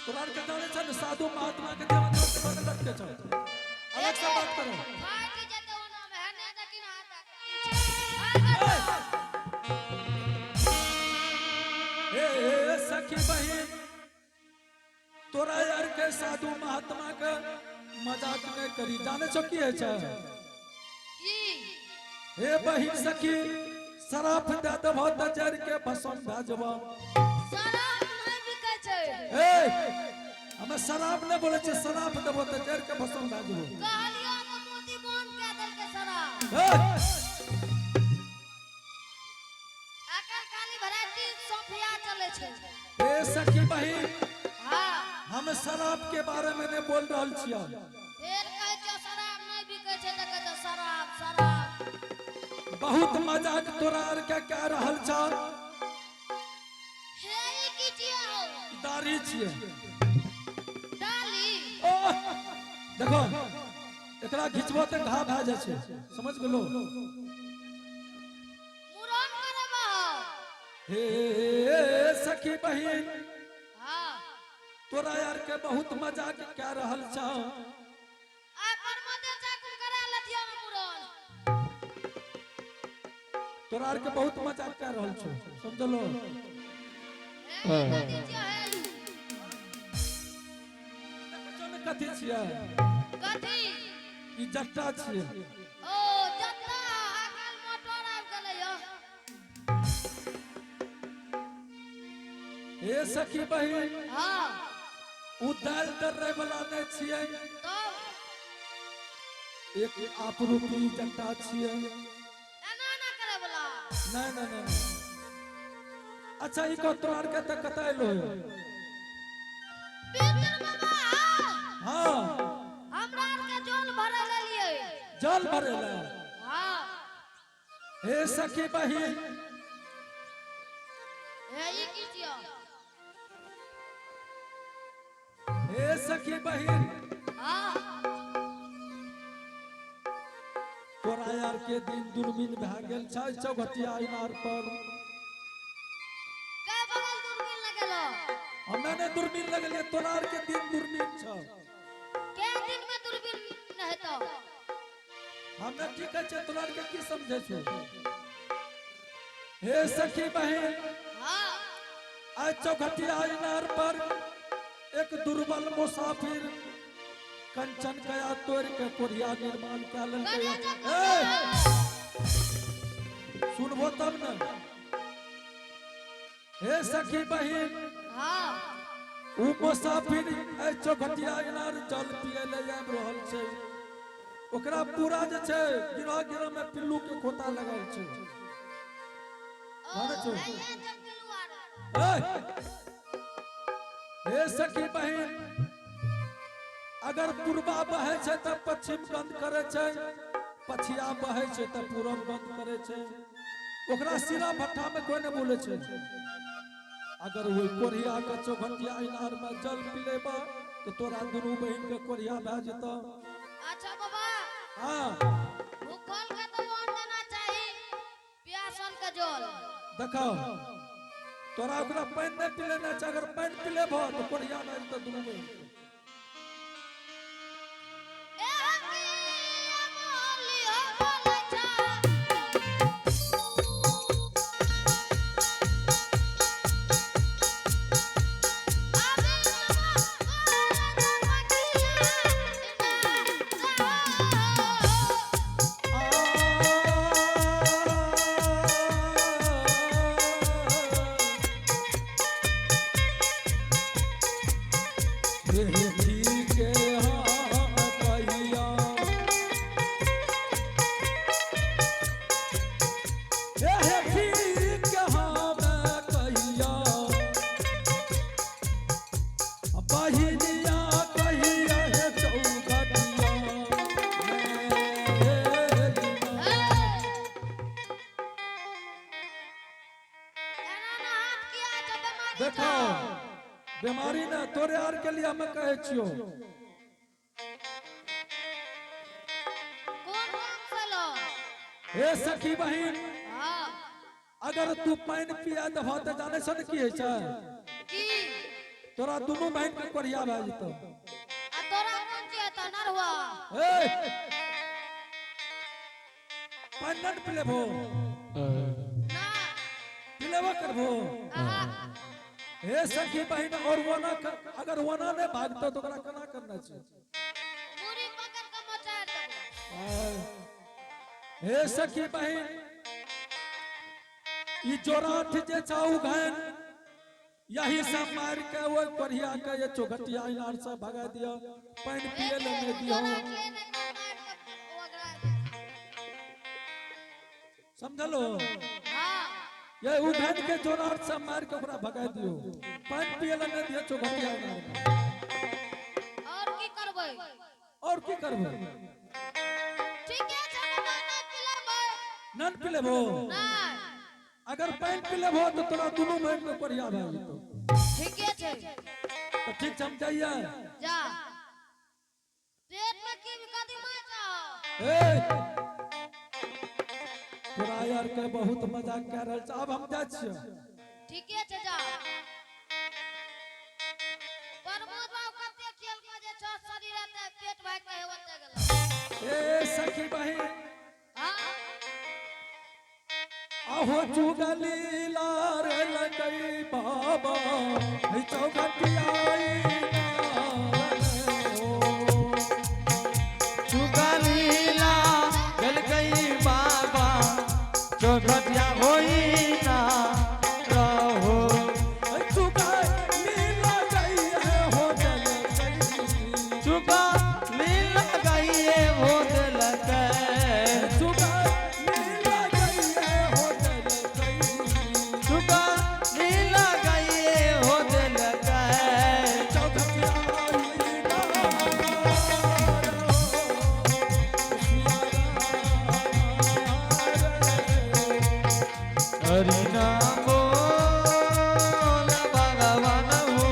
तोरा के जाने छ साधु महात्मा के देवन के बदलत के छ अलग से बात करो फाट जते ओना बहने लेकिन हाथ ए सखी बहन तोरा यार के साधु महात्मा के मजाक नहीं करी जाने छ की है छ की हे बहन सखी शराब दे देबो त जर के भसम भेजबो शराब नहीं बिकै छै ए हमें शराब नहीं बोले छ शराब देबो त जर के भसम भेजबो कहलियो तो मोती बन के दल के शराब आकर खाली वैरायटी सोफिया चले छै ए सखी बहन हां हम शराब के बारे में नहीं बोल रहल छियै फेर कहै छ शराब नहीं बिकै छै त कहै छ शराब शराब बहुत मजाक तोरा आर के कह रहल छ हे ई की छियै हो दाढ़ी छियै डाली ओह, देखो एकरा घिचबो त घा भए जाइ छै समझ गेलो मुरन करबा हे सखी बहन हां तोरा यार के बहुत मजाक कह रहल छ आ पर मते चाकू करा लथिया में मुरन तोरा आर के बहुत मजाक कह रहल छ समझलो हे कथि छियै कथी छियै कथि ई जट्टा छियै ओ जत्ता आकल मोटर आब गेलै यो हे सखी बहन हां उ दाल दर्रे वाला नहीं छियै तो एक आपरूपी जट्टा छियै एना ना करे वाला नहीं नहीं नहीं अच्छा ई को तोरा आर के त कतैलो पीतर बाबा हां हमरा आर के जल भरे लेलिए जल भरेला हां हे सखी बहन हे ई की छियै हे सखी बहन हां तोरा यार के दिन दूरबीन भए गेल छै चौघटिया इनार पर के बगल दूरबीन लगेलो हमे ने दूरबीन लगलिए तोरा आर के दिन दूरबीन छ के दिन में दूरबीन न हेतो हमे ठीक छै तोरा आर के की समझे छो हे सखी बहन हां आज चौघटिया इनार पर एक दुर्बल मुसाफिर कंचन गया तोड़ के कोरिया निर्माण कर सुनबो तब न हे सखी बहन हां उ मुसाफिर चौघटिया इनार जल पिए ले आबि रहल छै ओकरा पूरा जे छै गिरह गिरह में पिल्लू के खोता लगल छै माने छौ हे जब गेलुआर ए! हे सखी बहन अगर पूर्वा बहे छै त पश्चिम बंद करे छै पछिया बहे छै त पूरब बंद करे छै ओकरा सिरा भट्ठा में कोई नहीं बोले छै अगर वो कोरिया के चौघटिया इनार में जल पी लेबा तो तोरा दुनू बहन के कोरिया भए जेतो अच्छा बाबा हाँ भूखल के तो वन देना चाहिए प्यासल के जल देखो तोरा ओकरा पानी नहीं पिलेना छै अगर पानी पी लेबो तो कोरिया में तो दुनू बहन ए हकी मोली हो बोले छा अबे ठीक है हम कहिया ठीक हम कहिया बहिनिया कहिया है चौघटिया देखो बीमारी ना तोरे आर के लिए मैं कहे छियो हे सखी बहन अगर तू पानी पिया दबा तो जाने से की है छै की तोरा दोनों बहन के कोरिया भए जेतौ। आ तोरा कौन चीज है नरवा ए पानन पिलेबो ना पिलेबो करबो। आहा हे सखी बहन और वना अगर वना ने भागतो तो ओकरा केना करना छै? पूरी पकड़ के मचाड़ दे। हे सखी बहन ई जोराठ जे चाऊ घान यही सब मार के वो कोरिया के ये चौघटिया इनार से भगा दियो, पानी पिए ले नहीं दियो। समझलो? हां ये उघन के जोराठ से मार के ओकरा भगा दियो, पानी पिए ले नहीं दियो चौघटिया इनार में। और की करबै? और की करबो? ठीक है चलो ना पिलेबै नन पिलेबो। ना अगर पानी पिलेबो तो तोरा दोनों बहन में कोरिया भए जेतौ। ठीक है छै तो ठीक समझाइए। जा पेट में की कदीमा जा ए तोरा यार के बहुत मजाक कर रहल छ। अब हम जा छियै। ठीक है छै जा प्रमोद बाबू कते खेल के जे छ शरीर ते पेट भाग के होते गेल। ए सखी बहन हां आहो चुगली लार लगई बाबा ई चौघटिया चुगलीला गल गई बाबा चौघटिया होई ना रहो। चुगली लगई है हो जल गई। चुगलीला गई है हो दिल के। चुगली लगई है हो जल गई। चुगलीला गई है हो दिल के। चौघटिया हरि नाम बोल भगवान हो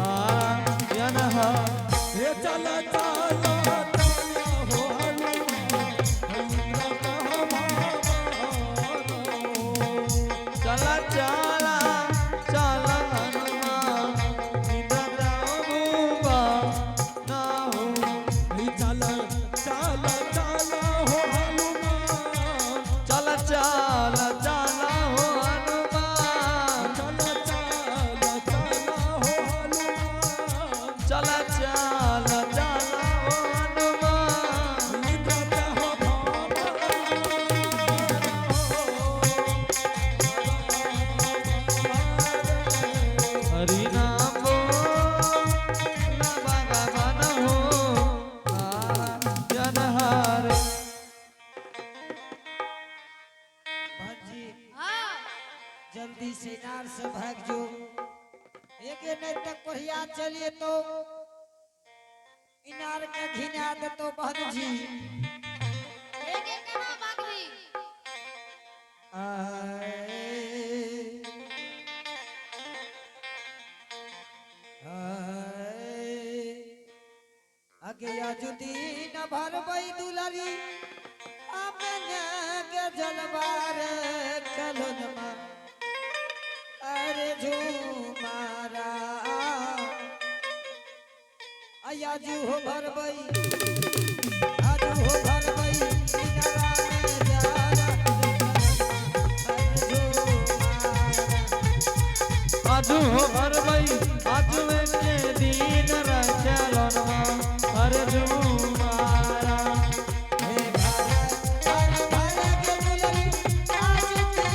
आर्यन हा। हे चला चला चला हो चला चला चला हनुमान इंद्र बुबा ना हो। चला चला चला हो हनुमान। चला चला चला हो हनुमान। चला चला चला हो हनुमान। चला चला चला हो हनुमान। इंद्र हो हरि नाम बोल भगवान हो आर्यन हार। भाजी हां जल्दी से इनार से भाग जो। एक नहीं तक कोरिया चलिए तो इनार का घिना दे तो बहन जी। एक एक केना भागबी आए आए आगे आजुदीन भरबई दुलारी आमने के जलवार कलनमा अरे झूमारा आजू हो भरबई आजू हो भरबई इनारा में जारा अरे झूमारा आजू हो भरबई आजू में के दिन रचलनमा हरे झूमारा। हे भारत भारत के दुलारी आज के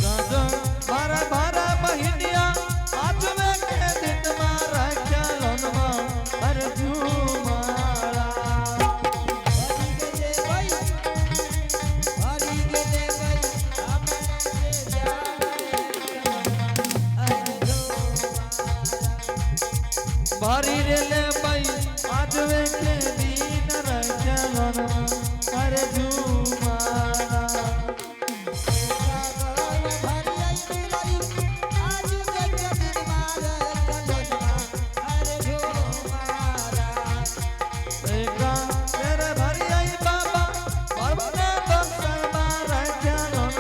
गाजो भरा भरा बहिनिया आजू में के दिन रचलनमा हरे झूमारा। भरी रे ले बई आज वे के दिन रचलन हरे झूमारा। एका तेरे भरी आई बाबा पर्वत बक्सर रचलन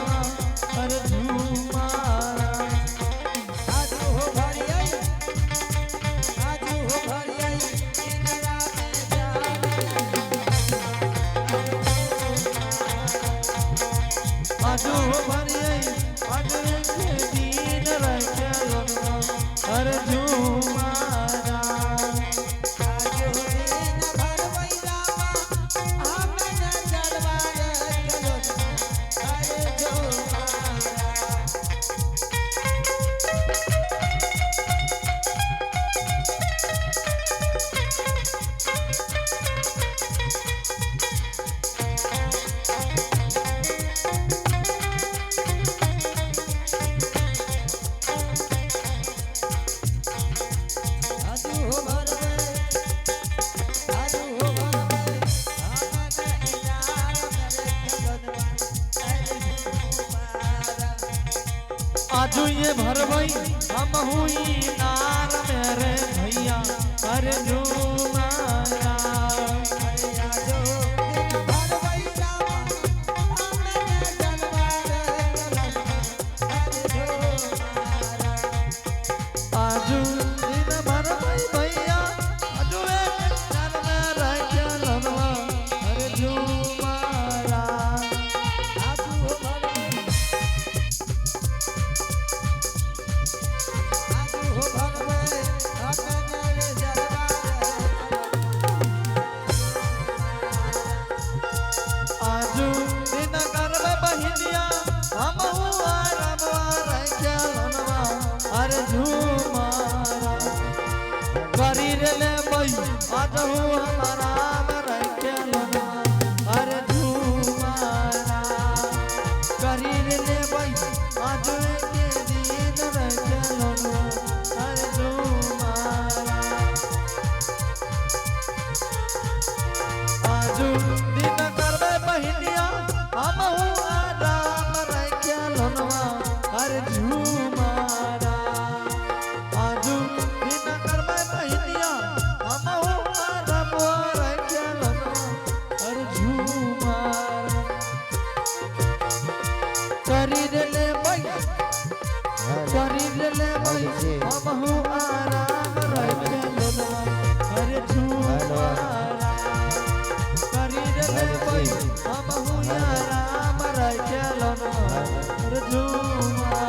आजू भरिए आजवे के दिन रखलो अरे झूमारा आजो दिन भर बैरामा हमन जलवा रखलो अरे झूमारा आजू ये भरवई हम हुई नार मेरे भैया अरे झूमारा आजो दिन भर बैरामा हमन जलवा रखलो अरे झूमारा आजू दिन भरवई भैया आजू एक नार मेरे रखलो अरे झूमारा आजो भर आजू दिन करबे बहिनिया हम हुआ रमवा रखलनवा अरे झूमारा करी रे ले बई आज हमारा रखलनवा अरे झूमारा करी रे ले बई आज के दिन रखलनवा अरे झूमारा आजू दिन करबे बहिनिया हम हुआ राम रखलनवा अरे झूमारा आजू दिन करबे बहिनिया हम हुआ राम रखलनवा अरे झूमारा करी ले बई हम हुआ राम रखलनवा अरे झूमारा करी रे कोई हम हुआ राम रखलनवा अरे झूमारा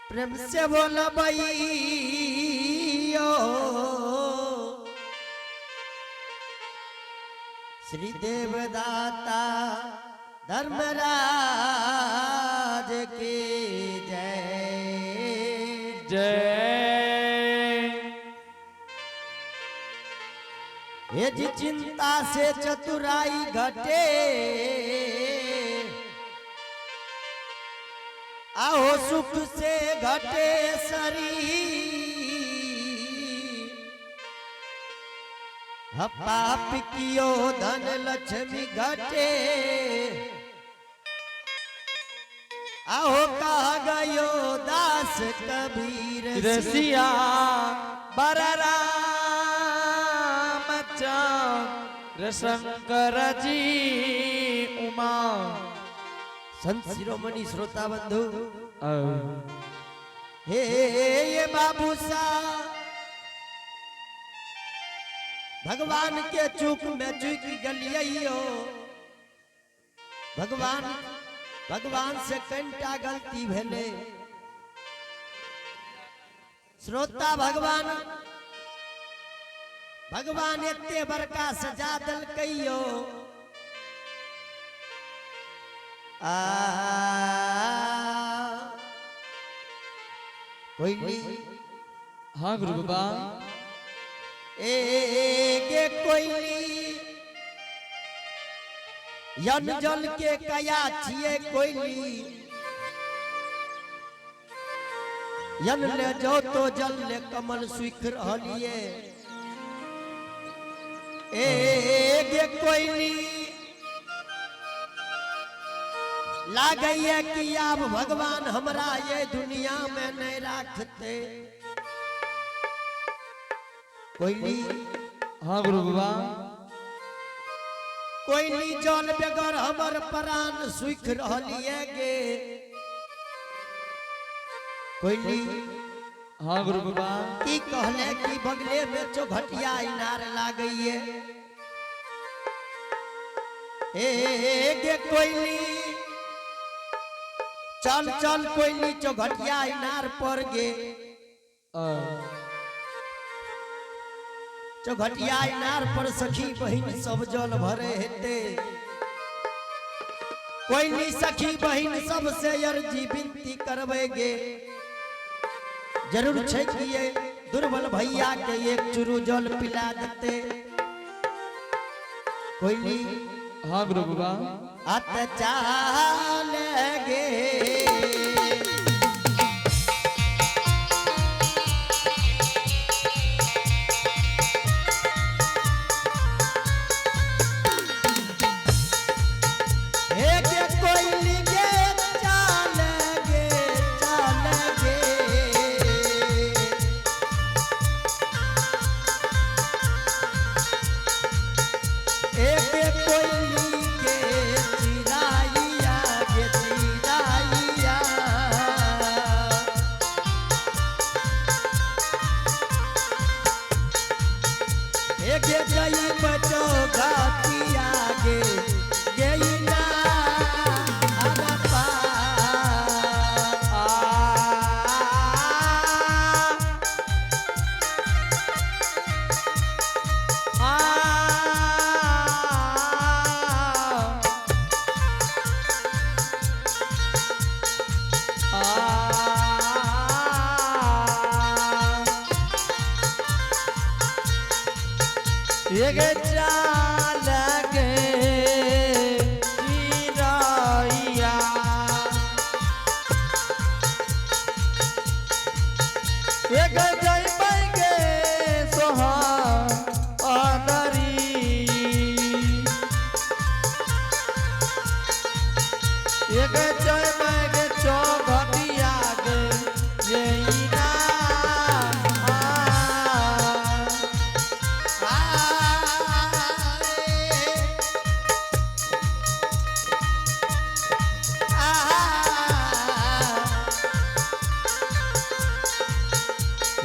प्रेम से बोला भैया श्री देवदाता धर्मराज की जय जय ये जी चिंता से चतुराई घटे आओ सुख से घटे शरीर पाप कियो धन लक्ष्मी घटे आओ कहा गयो दास कबीर रसिया बलरामचंद्र शंकर जी उमा संत शिरोमणि श्रोता बंधु औ हे ये बाबू सा भगवान के चूक में चूक गलियो भगवान से कंटा गलती भेले श्रोता भगवान एते बड़का सजा दल कहियो कोई नहीं हाँ गुरु बाबा एक यन जल के कया छिए कोयली यन ले जो तो जल ले कमल सुख रहलिए गे कोयली लागैया कि अब भगवान हमरा ये दुनिया में नहीं रखते कोयली हाँ गुरु बाबा कोयली जल बेगर हमर प्राण सुख रहलिए गे कोयली हाँ गुरु बाबा की कहले कि बगले में चौघटिया इनार लागइए गे कोयली चल चल कोयली चौघटिया इनार पर गे चौघटिया इनार पर सखी बहिन सब जल भरे हेते कोयली सखी बहिन सबसे अर्जी विनती करबेगे जरूर छै कि ये दुर्बल भैया के एक चुरु जल पिला देते कोयली हाँ गुरु बाबा अत चाल गे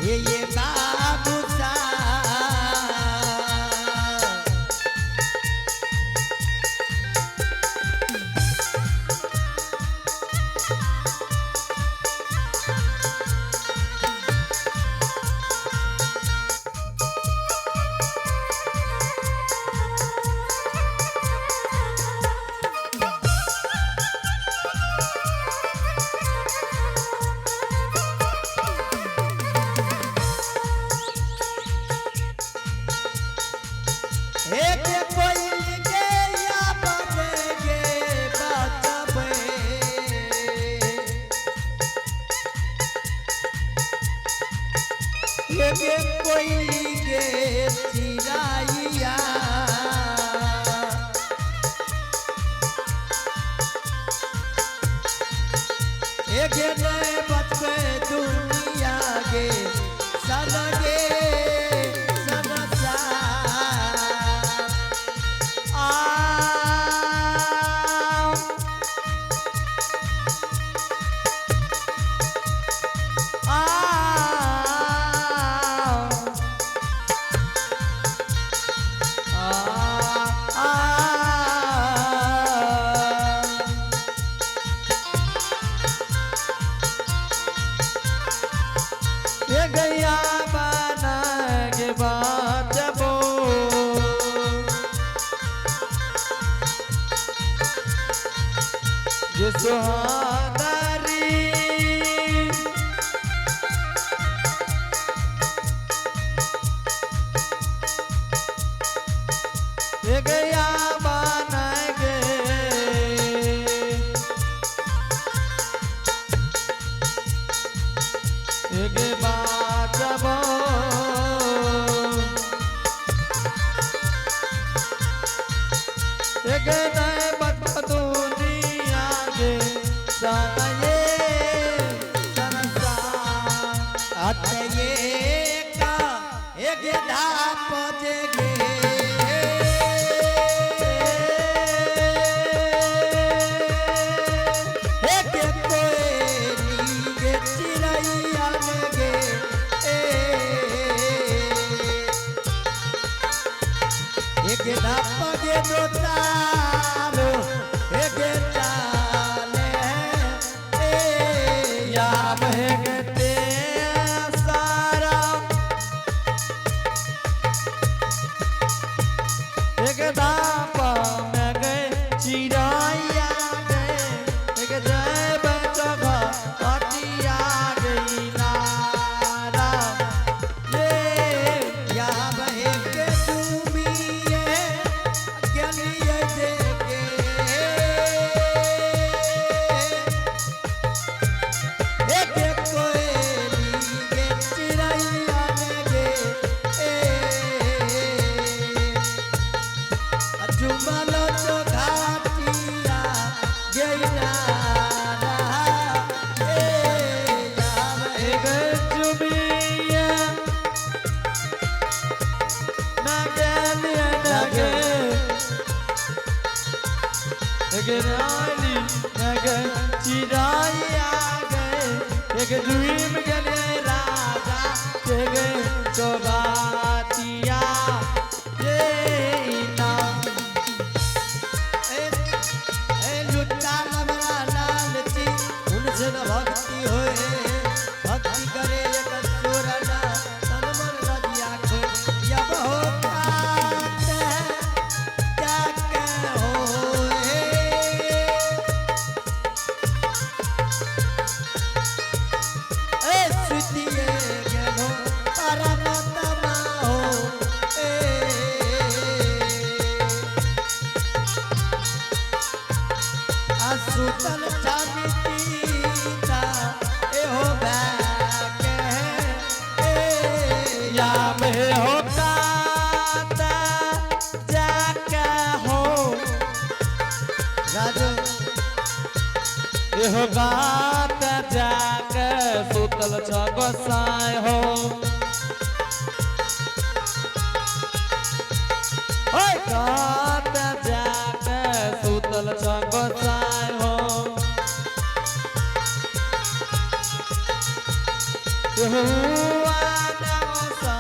ये बाबू सा कोयली के चिराइया गे नए बचपे दुनिया गे सनगे सनसा गया बना के बात बो जो सुहादारी गया बना के एक नए मत दुनिया के साये संसार आते का एक धाप जगे एक कोयली के चिड़ैया लगे एक धाप के दो तारो एक चाले या बहगते सारा एक दाप में गए चिड़ैया गए एक जय बचगा अटिया गई नारा ये या बहे के डूबिए गलिए देगे एक कोयली के चिड़ैया लगे जुमल तो घाटिया गैना एक जुबिया नगलिया नगे एक रानी नगे चिड़ैया गए एक ड्रीम गले राजा के गए चौबातिया ये नाम लुट्टा लबड़ा लालची उनसे न भक्ति होए भक्ति करे एक सुरना तन मन रजिया खो जब होता क्या होए सुतिए गेलो परमात्मा हो सुतल चामितीता एहो बैके या में होता जाके हो राजो एहो गात जाके सुतल छ गोसाई हो ओए गात जाके सुतल छ गोसाई हो हुआ नवसा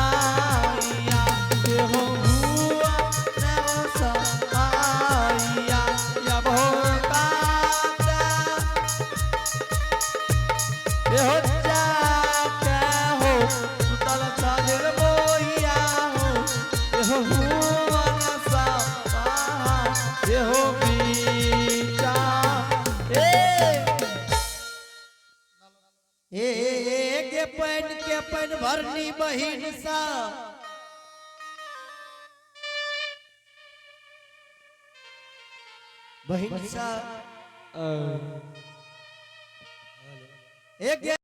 आया हुआ नवसा आया या भोता हो जाके हो सुतल चादर बोइया हो हुआ नवसा हो बीचा के पैन भरनी बहिन सा बहिन सा एक